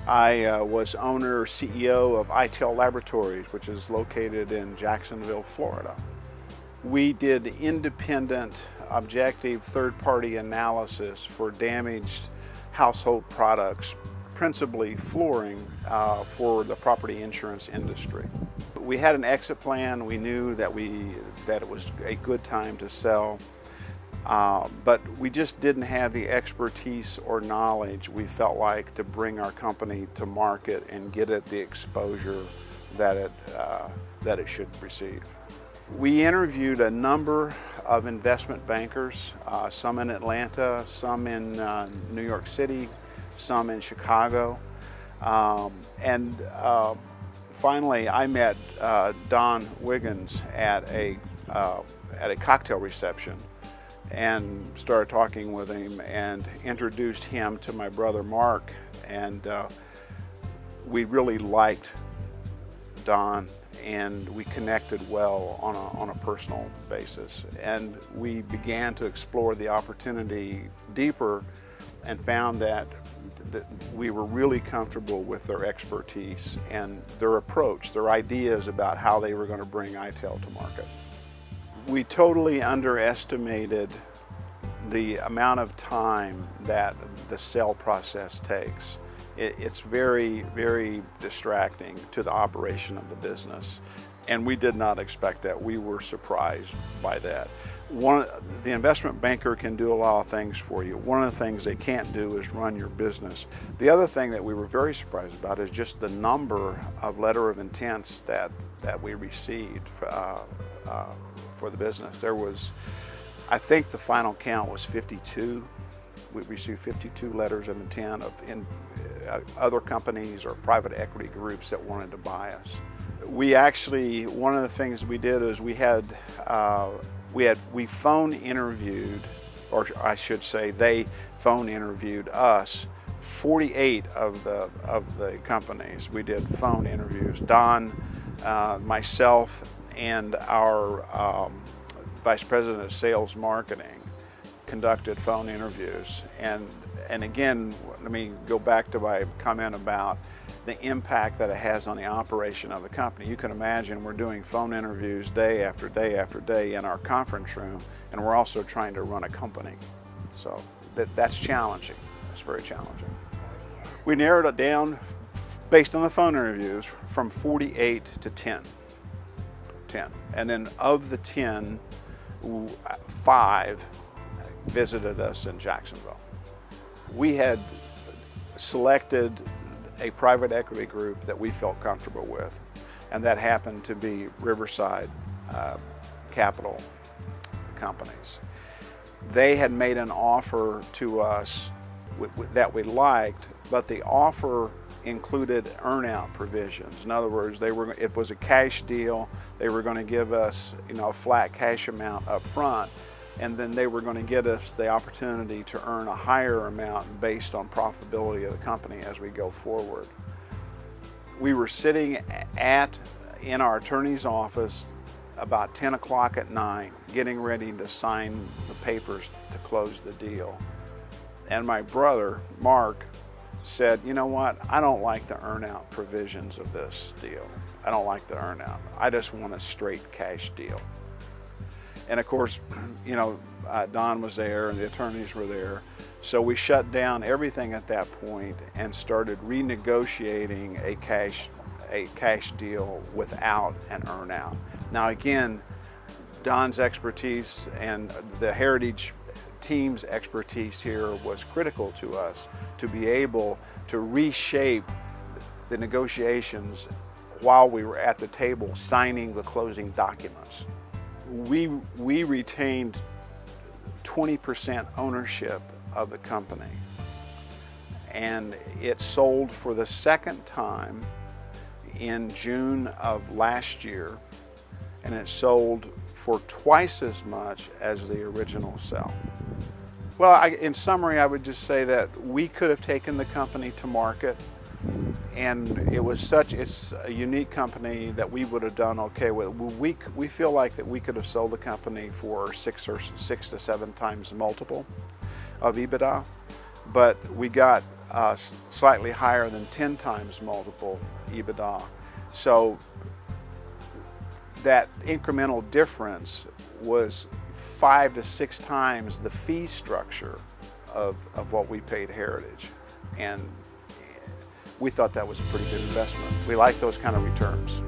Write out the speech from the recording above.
I was owner, CEO of ITEL Laboratories, which is located in Jacksonville, Florida. We did independent, objective, third-party analysis for damaged household products, principally flooring, for the property insurance industry. We had an exit plan. We knew that it was a good time to sell, but we just didn't have the expertise or knowledge we felt like to bring our company to market and get it the exposure that it should receive. We interviewed a number of investment bankers, some in Atlanta, some in New York City, some in Chicago, and finally I met Don Wiggins at a cocktail reception and started talking with him and introduced him to my brother Mark, and we really liked Don and we connected well on a personal basis, and we began to explore the opportunity deeper and found that we were really comfortable with their expertise and their approach, their ideas about how they were going to bring ITEL to market. We totally underestimated the amount of time that the sale process takes. It's very, very distracting to the operation of the business, and we did not expect that. We were surprised by that. The investment banker can do a lot of things for you. One of the things they can't do is run your business. The other thing that we were very surprised about is just the number of letter of intents that we received for the business. There was, I think the final count was 52. We received 52 letters of intent of other companies or private equity groups that wanted to buy us. We actually, one of the things we did is we phone interviewed, or I should say they phone interviewed us, 48 of the companies. We did phone interviews. Don, myself, and our Vice President of Sales Marketing conducted phone interviews. And again, let me go back to my comment about the impact that it has on the operation of the company. You can imagine we're doing phone interviews day after day after day in our conference room, and we're also trying to run a company. So that's challenging. That's very challenging. We narrowed it down based on the phone interviews from 48 to 10. And then of the 10, 5 visited us in Jacksonville. We had selected a private equity group that we felt comfortable with, and that happened to be Riverside Capital Companies. They had made an offer to us that we liked, but the offer included earnout provisions. In other words, it was a cash deal. They were going to give us, a flat cash amount up front, and then they were going to get us the opportunity to earn a higher amount based on profitability of the company as we go forward. We were sitting in our attorney's office about 10 o'clock at night, getting ready to sign the papers to close the deal. And my brother, Mark, said, you know what, I don't like the earnout provisions of this deal. I don't like the earnout. I just want a straight cash deal. And of course, Don was there and the attorneys were there. So we shut down everything at that point and started renegotiating a cash deal without an earnout. Now again, Don's expertise and the Heritage team's expertise here was critical to us to be able to reshape the negotiations while we were at the table signing the closing documents. We retained 20% ownership of the company, and it sold for the second time in June of last year, and it sold for twice as much as the original sale. Well, in summary, I would just say that we could have taken the company to market, and it's a unique company that we would have done okay with. We feel like that we could have sold the company for 6 to 7 times multiple of EBITDA, but we got slightly higher than 10 times multiple EBITDA. So that incremental difference was 5 to 6 times the fee structure of what we paid Heritage. And we thought that was a pretty good investment. We like those kind of returns.